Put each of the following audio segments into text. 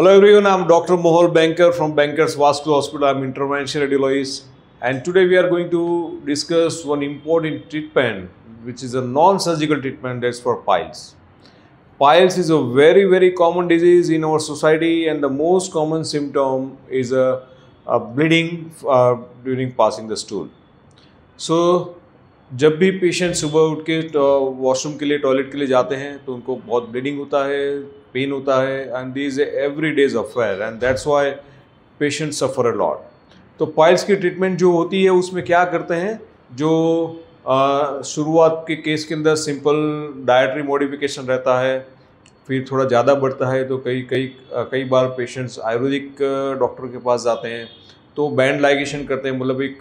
Hello everyone, I'm Dr. Mohol Banker from Bankers Vascular Hospital. I'm interventional radiologist, and today we are going to discuss one important treatment, which is a non-surgical treatment that's for piles. Piles is a very common disease in our society, and the most common symptom is a bleeding during passing the stool. So जब भी patient सुबह उठ के washroom के लिए toilet के लिए जाते हैं तो उनको बहुत ब्लीडिंग होता है, पेन होता है, and this is every days affair and that's why patient suffer a lot. तो पाइल्स की ट्रीटमेंट जो होती है उसमें क्या करते हैं, जो शुरुआत के केस के अंदर सिंपल डाइटरी मॉडिफिकेशन रहता है, फिर थोड़ा ज़्यादा बढ़ता है तो कई बार पेशेंट्स आयुर्वेदिक डॉक्टर के पास जाते हैं तो बैंड लाइगेशन करते हैं. मतलब एक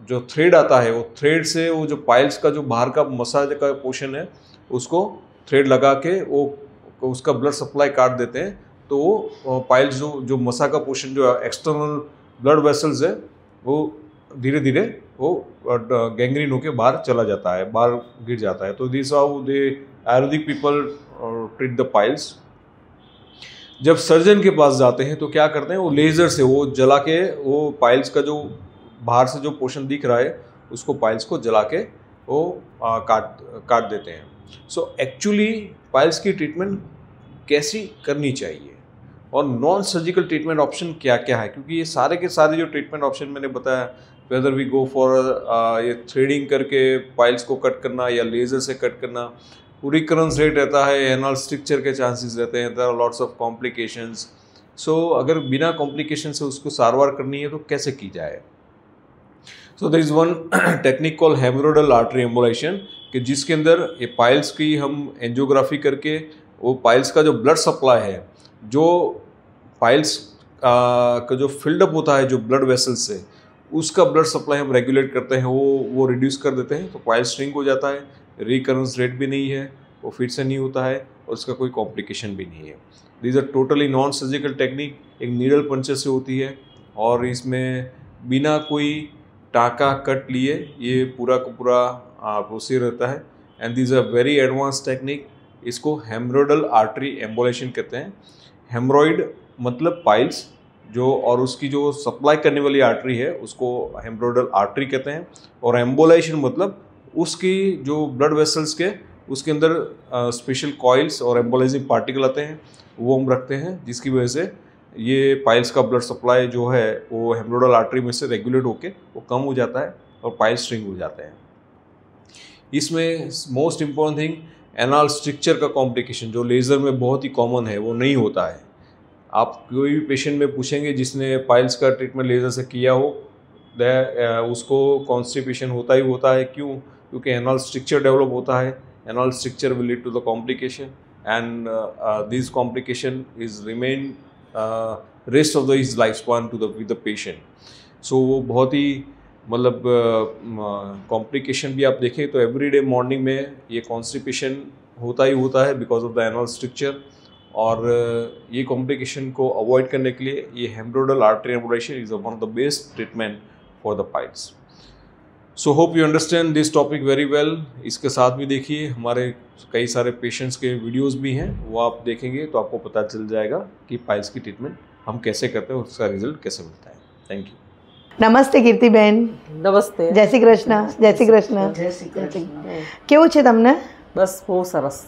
जो थ्रेड आता है वो थ्रेड से वो जो पाइल्स का जो बाहर का मसाज का पोर्शन है उसको थ्रेड लगा के वो उसका ब्लड सप्लाई काट देते हैं. तो वो पाइल्स जो मसा का पोर्शन जो एक्सटर्नल ब्लड वेसल्स है वो धीरे धीरे वो गैंग्रीन होके बाहर चला जाता है, बाहर गिर जाता है. तो this how they Ayurvedic people treat the piles. जब सर्जन के पास जाते हैं तो क्या करते हैं, वो लेज़र से वो जला के वो पाइल्स का जो बाहर से जो पोर्शन दिख रहा है उसको पाइल्स को जला के वो काट देते हैं. सो एक्चुअली पाइल्स की ट्रीटमेंट कैसी करनी चाहिए और नॉन सर्जिकल ट्रीटमेंट ऑप्शन क्या क्या है, क्योंकि ये सारे के सारे जो ट्रीटमेंट ऑप्शन मैंने बताया, वेदर वी गो फॉर ये थ्रेडिंग करके पाइल्स को कट करना या लेज़र से कट करना, रिकरेंस रेट रहता है, एनल स्ट्रक्चर के चांसेस रहते हैं, there are lots of complications. So अगर बिना कॉम्प्लिकेशन से उसको सारवार करनी है तो कैसे की जाए. So there is one technique call haemorrhoidal artery embolisation, कि जिसके अंदर ये पाइल्स की हम एंजियोग्राफी करके वो पाइल्स का जो ब्लड सप्लाई है, जो पाइल्स का जो फिल्डअप होता है जो ब्लड वेसल्स से, उसका ब्लड सप्लाई हम रेगुलेट करते हैं, वो रिड्यूस कर देते हैं. तो पाइल श्रिंक हो जाता है, रिकरेंस रेट भी नहीं है, वो फिर से नहीं होता है और उसका कोई कॉम्प्लिकेशन भी नहीं है. This are totally non surgical technique, एक नीडल पंचर से होती है और इसमें बिना कोई टाका कट लिए ये पूरा का पूरा प्रोसीजर रहता है. And this a very advance technique. इसको हेमरोइडल आर्टरी एम्बोलाइजेशन कहते हैं. हेमरोइड मतलब पाइल्स जो, और उसकी जो सप्लाई करने वाली आर्टरी है उसको हेमरोइडल आर्टरी कहते हैं. और एम्बोलाइजेशन मतलब उसकी जो ब्लड वेसल्स के उसके अंदर स्पेशल कॉइल्स और एम्बोलाइजिंग पार्टिकल आते हैं, वो हम रखते हैं, जिसकी वजह से ये पाइल्स का ब्लड सप्लाई जो है वो हेमरोइडल आर्टरी में से रेगुलेट होके वो कम हो जाता है और पाइल्स श्रिंक हो जाते हैं. इसमें most important thing, anal structure का कॉम्प्लिकेशन जो लेज़र में बहुत ही कॉमन है वो नहीं होता है. आप कोई भी पेशेंट में पूछेंगे जिसने पाइल्स का ट्रीटमेंट लेज़र से किया हो, उसको कॉन्स्टिपेशन होता ही होता है. क्यों? क्योंकि एनल स्ट्रक्चर डेवलप होता है. Anal structure will lead to the complication and this complication is remain rest of the his life span with the patient. So वो बहुत ही मतलब कॉम्प्लिकेशन भी आप देखें तो एवरीडे मॉर्निंग में ये कॉन्स्टिपेशन होता ही होता है because of the anal structure. और ये कॉम्प्लिकेशन को अवॉइड करने के लिए ये haemorrhoidal artery embolisation is one of the best treatment for the piles. So hope you understand this topic very well. इसके साथ भी देखिए हमारे कई सारे पेशेंट्स के वीडियोस भी हैं, वो आप देखेंगे तो आपको पता चल जाएगा कि पाइल्स की ट्रीटमेंट हम कैसे करते हैं और उसका रिजल्ट कैसे मिलता है. Thank you. નમસ્તે કીર્તિબેન. નમસ્તે. જય શ્રી કૃષ્ણ. જય શ્રી કૃષ્ણ. કેવું છે તમને? બસ બહુ સરસ.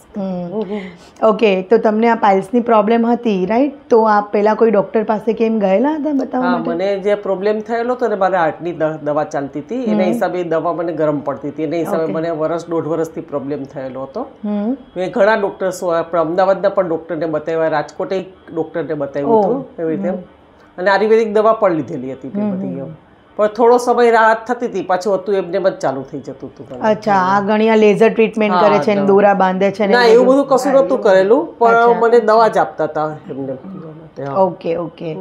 ઓકે, તો તમને આ પાઇલ્સની પ્રોબ્લેમ હતી, રાઈટ? તો આપ પહેલાં કોઈ ડૉક્ટર પાસે કેમ ગયેલા હતા બતાવવા હા, માટે? મને જે પ્રોબ્લેમ થયેલો હતો ને, મારે હાર્ટની દવા ચાલતી હતી, એના હિસાબે દવા મને ગરમ પડતી હતી, એના હિસાબે મને દોઢ વર્ષથી પ્રોબ્લેમ થયેલો હતો. મેં ઘણા ડૉક્ટર્સ અમદાવાદના પણ ડૉક્ટરને બતાવ્યા, રાજકોટે ડૉક્ટરને બતાવ્યું હતું, એવી રીતે. અને આયુર્વેદિક દવા પણ લીધેલી હતી બધી એમ. પણ થોડો સમય રાહત થતી હતી, પાછું હતું એમને જ ચાલુ થઈ જતું હતું. અચ્છા, આ ઘણી લેઝર ટ્રીટમેન્ટ કરે છે ને દોરા બાંધે છે ને? ના, એવું બધું કશું નહોતું કરેલું, પણ મને દવા જ આપતા હતા એમને. Okay okay.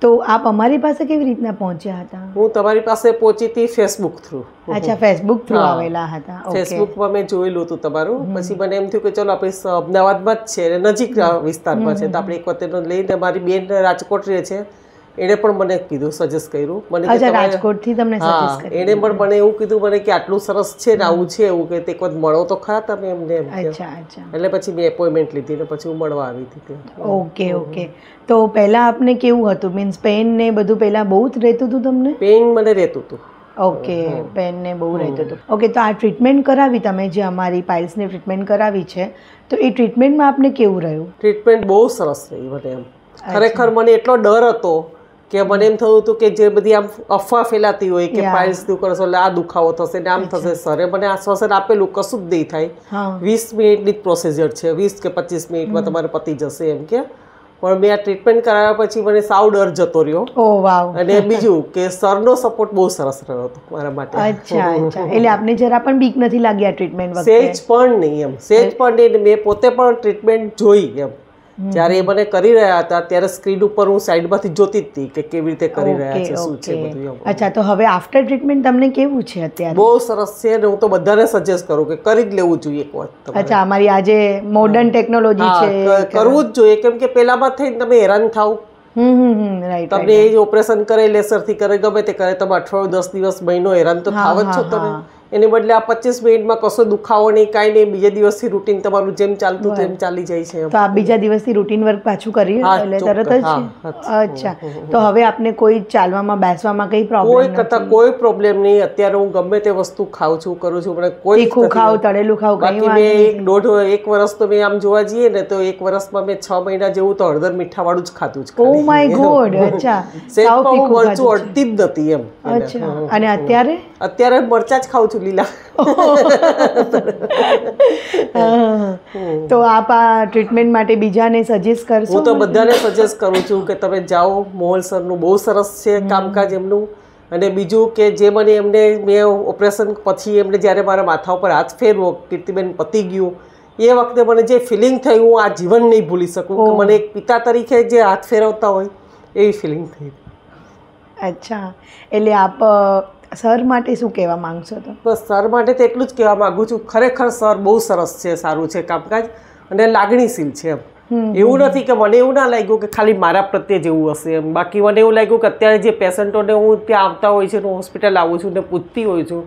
તો આપ અમારી પાસે કેવી રીતના પહોંચ્યા હતા? હું તમારી પાસે પહોંચી હતી ફેસબુક થ્રુ. અચ્છા, ફેસબુક થ્રુ આવેલા હતા. ફેસબુકમાં મેં જોયેલું હતું તમારું, પછી મને એમ થયું કે ચલો આપણે અમદાવાદમાં જ છે, નજીક વિસ્તારમાં છે, તો આપણે એક વખત લઈને, મારી બેન રાજકોટ રહે છે એણે પણ મને કીધું, સજેસ્ટ કર્યું મને. અચ્છા, રાજકોટથી તમને સજેસ્ટ કર્યું? એણે પણ મને એવું કીધું મને કે આટલું સરસ છે ને આવું છે એવું, કે એક વખત મળો તો ખરા તમે એમને એમ. અચ્છા અચ્છા. એટલે પછી મેં એપોઇન્ટમેન્ટ લીધી ને પછી હું મળવા આવી હતી. Okay okay. તો પહેલા આપને કેવું હતું, મીન્સ પેન ને બધું પહેલા બહુ જ રહેતું હતું તમને? પેઇન મને રહેતું હતું. ઓકે, પેન ને બહુ રહેતું હતું. ઓકે, તો આ ટ્રીટમેન્ટ કરાવી તમે જે અમારી પાઇલ્સની ટ્રીટમેન્ટ કરાવી છે, તો એ ટ્રીટમેન્ટમાં આપને કેવું રહ્યું? ટ્રીટમેન્ટ બહુ સરસ રહી મને એમ. ખરેખર મને એટલો ડર હતો કે મને એમ થયું હતું કે જે બધી આમ અફવા ફેલાતી હોય કે પાઇલ્સ દુખો કરશો એટલે આ દુખાવો થશે ને આમ થશે. સરે મને આશ્વાસન આપેલું કશું જ નહીં થાય, 20 મિનિટની જ પ્રોસિજર છે, 20 કે 25 મિનિટમાં તમારે પતી જશે એમ કે. પણ મેં આ ટ્રીટમેન્ટ કરાવ્યા પછી મને સાવ ડર જતો રહ્યો. ઓહ વાવ. અને બીજું કે સરનો સપોર્ટ બહુ સરસ રહ્યો હતો મારા માટે. અચ્છા અચ્છા. એટલે આપને જરા પણ બીક નથી લાગી આ ટ્રીટમેન્ટ વખતે? સેજ પણ નહીં એમ, સેજ પણ નહીં. મેં પોતે પણ ટ્રીટમેન્ટ જોઈ એમ. જ્યારે એ મને કરી રહ્યા હતા ત્યારે સ્ક્રીન ઉપર હું સાઈડમાંથી જોતી જ હતી કે કેવી રીતે કરી રહ્યા છે, શું છે બધું. અચ્છા, તો હવે આફ્ટર ટ્રીટમેન્ટ તમને કેવું છે અત્યારે? બહુ સરસ છે અને હું તો બધાને સજેસ્ટ કરું કે કરી જ લેવું જોઈએ એક વખત. અચ્છા, અમારી આજે મોડર્ન ટેકનોલોજી છે, કરવું જ જોઈએ. કેમ કે પેલામાં થઈને તમે હેરાન થાવ, રાઈટ. તમને એ ઓપરેશન કરે, લેસરથી કરે, ગમે તે કરે, તમે અઠવાડિયું 10 દિવસ મહિનો હેરાન તો થાવ જ છો તમે. એને બદલે આ 25 મિનિટમાં કશો દુખાવો નહીં, કાંઈ નહીં, બીજા દિવસથી રૂટીન તમારું જેમ ચાલતું તેમ ચાલી જાય છે. તો આ બીજા દિવસથી રૂટીન વર્ક પાછું કરી એટલે તરત જ? અચ્છા, તો હવે આપને કોઈ ચાલવામાં બેસવામાં કઈ પ્રોબ્લેમ? કોઈ કરતા કોઈ પ્રોબ્લેમ નહીં. અત્યારે હું ગમે તે વસ્તુ ખાઉં છું, કરું છું, મને કોઈ તીખું ખાવ, તળેલું ખાવ, બાકી મેં એક વર્ષ તો મેં આમ જોવા જઈએ ને તો એક વર્ષમાં મેં 6 મહિના જેવું તો હળદર મીઠા વાળું જ ખાધું છે. Oh my God. અચ્છા, સાવ ફીકું મરચું અડતી જ નથી એમ. અચ્છા, અને અત્યારે? અત્યારે મરચા જ ખાઉં છું, લીલા. તો આપ આ ટ્રીટમેન્ટ માટે બીજાને સજેસ્ટ કરશો? હું તો બધાને સજેસ્ટ કરું છું કે તમે જાઓ. મોહલ સરનું બહુ સરસ છે કામકાજ એમનું. અને બીજું કે જે મને એમને મેં ઓપરેશન પછી એમને જ્યારે મારા માથા ઉપર હાથ ફેરવો, કીર્તિબેન પતી ગયું, એ વખતે મને જે ફિલિંગ થઈ હું આ જીવન નહીં ભૂલી શકું. કે મને એક પિતા તરીકે જે હાથ ફેરવતા હોય એવી ફિલિંગ થઈ. અચ્છા, એટલે આપ સર માટે શું કહેવા માંગશો? તો બસ સર માટે તો એટલું જ કહેવા માંગુ છું, ખરેખર સર બહુ સરસ છે, સારું છે કામકાજ અને લાગણીશીલ છે એમ. એવું નથી કે મને એવું ના લાગ્યું કે ખાલી મારા પ્રત્યે જ એવું હશે એમ. બાકી મને એવું લાગ્યું કે અત્યારે જે પેશન્ટોને હું ત્યાં આવતા હોય છે, હું હોસ્પિટલ આવું છું ને પૂછતી હોય છું,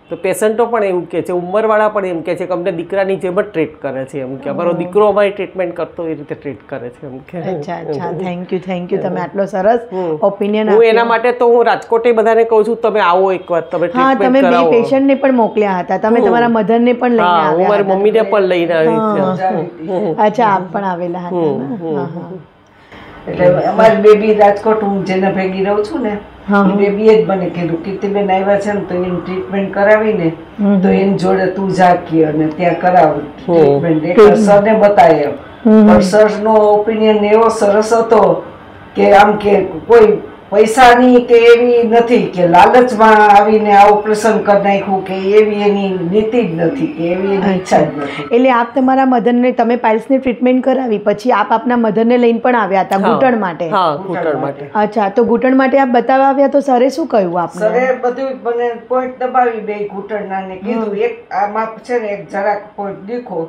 તો પેશન્ટો પણ એવું કહે છે, ઉંમરવાળા પણ એમ કહે છે કે અમને દીકરાની જેમ જ ટ્રીટ કરે છે એમ, કે અમારો દીકરો અમારી ટ્રીટમેન્ટ કરતો એ રીતે ટ્રીટ કરે છે એમ કે. અચ્છા અચ્છા, થેન્ક યુ. તમે આટલો સરસ ઓપિનિયન હું એના માટે તો હું રાજકોટે બધાને કહું છું તમે આવો એકવાર, તમે ટ્રીટમેન્ટ કરાવો. તમે બે પેશન્ટને પણ મોકલ્યા હતા, તમે તમારા મધરને પણ લઈને આવ્યા? હું મારી મમ્મીને પણ લઈને આવી. અચ્છા, આપ પણ આવેલા હતા? એટલે અમારી બેબી રાજકોટ, હું જેને ભેગી રહું છું ને, બેબીએ જ મને કીધું કીર્તિબેન આવ્યા છે ને તો એની ટ્રીટમેન્ટ કરાવીને તો એની જોડે તું ઝાકી અને ત્યાં કરાવ ટ્રીટમેન્ટ. એટલે સરને બતાવી. પણ સરનો ઓપિનિયન એવો સરસ હતો કે આમ કે કોઈ પૈસાની કે એવી નથી કે લાલચમાં આવીને આ ઓપરેશન કરી નાખ્યું કે એવી એની નીતિ જ નથી કે એવી એની ઈચ્છા જ નથી. એટલે આપ તમારા મધરને, તમે પાઇલ્સની ટ્રીટમેન્ટ કરાવી પછી આપ આપના મધરને લઈને પણ આવ્યા હતા ઘૂંટણ માટે? હા, ઘૂંટણ માટે. અચ્છા, તો ઘૂંટણ માટે આપ બતાવવા આવ્યા તો સરે શું કહ્યું આપને? સરે બધું મને પોઈન્ટ દબાવી બે ઘૂંટણના ને કીધું એક આમાં છે ને એક જરાક પોઈન્ટ દીખો,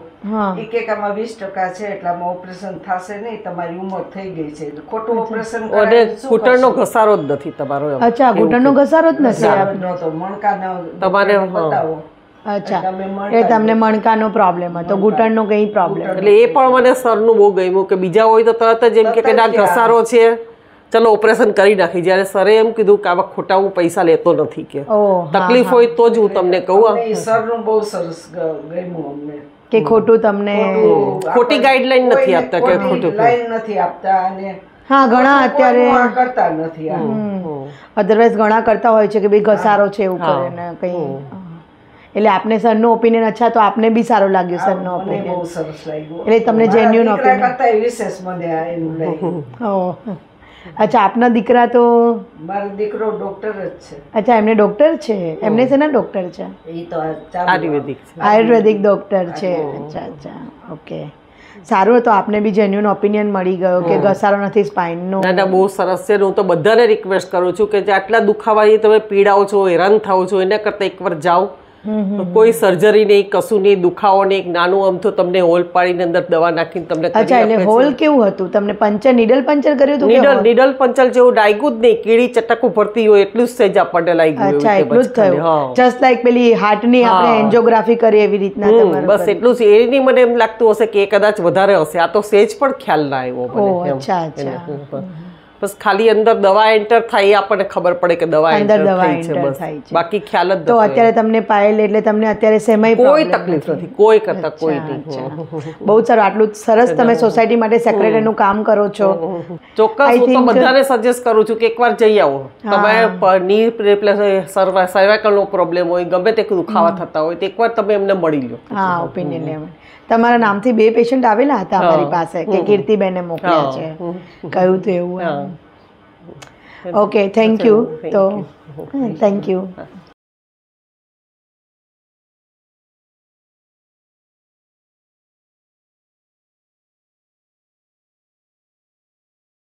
એક આમાં 20% છે એટલે આમાં ઓપરેશન થશે નહીં, તમારી ઉંમર થઈ ગઈ છે, ખોટું ઓપરેશન ઘૂંટણનો ઘસારો જ નથી તમારો. અચ્છા, ઘૂંટણનો ઘસારો જ નથી મણકાનો તમારે બતાવો. અચ્છા, એટલે તમને મણકાનો પ્રોબ્લેમ હતો, ઘૂંટણનો કઈ પ્રોબ્લેમ? એટલે એ પણ મને સરનું બહુ ગમ્યું કે બીજા હોય તો તરત જ એમ કે ના ઘસારો છે ચલો ઓપરેશન કરી નાખી. જ્યારે સરે એમ કીધું કે આવા ખોટા હું પૈસા લેતો નથી, કે તકલીફ હોય તો જ હું તમને કહું. સરનું બહુ સરસ ગમ્યું અમને કે ખોટું તમને ખોટી ગાઈડલાઈન નથી આપતા, કે ખોટું લાઈન નથી આપતા. અને હા, ઘણા અત્યારે કરતા નથી. અધરવાઇઝ ઘણા કરતા હોય છે કે ભાઈ ઘસારો છે એવું કરે ને કઈ. એટલે આપને સરનો ઓપિનિયન, અચ્છા, તો આપને બી સારું લાગ્યું સરનો ઓપિનિયન? બહુ સરસ લાગ્યું. એટલે તમને જેન્યુઅન ઓપિનિયન કરતા વિશેષ મને એનું લાગ્યું. અચ્છા, આપના દીકરા તો? મારો દીકરો ડોક્ટર જ છે. અચ્છા, એમને ડોક્ટર છે? એમને શેના ડોક્ટર છે? એ તો આયુર્વેદિક ડોક્ટર છે. અચ્છા અચ્છા, ઓકે, સારું. તો આપને બી જેન્યુઅન ઓપિનિયન મળી ગયો કે ઘસારો નથી સ્પાઇનનો? ના ના, બહુ સરસ છે. હું તો બધાને રિક્વેસ્ટ કરું છું કે જે આટલા દુખાવાથી તમે પીડાઓ છો, હેરાન થાઓ છો, એના કરતાં એકવાર જાઓ કોઈ સર્જરી નહીં, કશું નહીં, દુખાવો નહીં, એક નાનું અમથું તમને હોલ પાડીને અંદર દવા નાખીને તમને કરી અચ્છા, એટલે હોલ કેવું હતું? તમને પંચર, નીડલ પંચર કર્યું હતું? નીડલ પંચર જેવું લાગ્યું જ નહીં, કીડી ચટકું ભરતી હોય એટલું જ સહેજ આપણને લાગ્યું. અચ્છા, એટલું જ થયું, જસ્ટ લાઈક પેલી હાર્ટની આપણે એન્જિયોગ્રાફી કરી એવી રીતના તમારું? બસ એટલું જ. એની મને એમ લાગતું હશે કે એ કદાચ વધારે હશે, આ તો સહેજ પણ ખ્યાલ ના આવ્યો મને. અચ્છા અચ્છા. બસ ખાલી અંદર દવા એન્ટર થાય એ આપણને ખબર પડે કે દવા એન્ટર થઈ છે, બસ બાકી ખ્યાલ જ. તો અત્યારે તમને પાયેલ એટલે તમને અત્યારે સેમાઈ કોઈ તકલીફ નથી, કોઈ કરતા કોઈ નહીં. બહુ સારું, આટલું સરસ તમે સોસાયટી માટે સેક્રેટરીનું કામ કરો છો. ચોક્કસ, હું તો બધાને સજેસ્ટ કરું છું કે એકવાર જઈ આવો. તમે ની રિપ્લેસ સર્વાઇકલનો પ્રોબ્લેમ હોય, ગમે તે દુખાવા થતા હોય તો એકવાર તમે એમને મળી લો. હા, ઓપિનિયન લેવા. તમારા નામથી 2 પેશન્ટ આવેલા હતા અમારી પાસે કે કીર્તિબેને મોકલ્યા છે, કહ્યું તો એવું. Okay, thank you. તો થેન્ક યુ.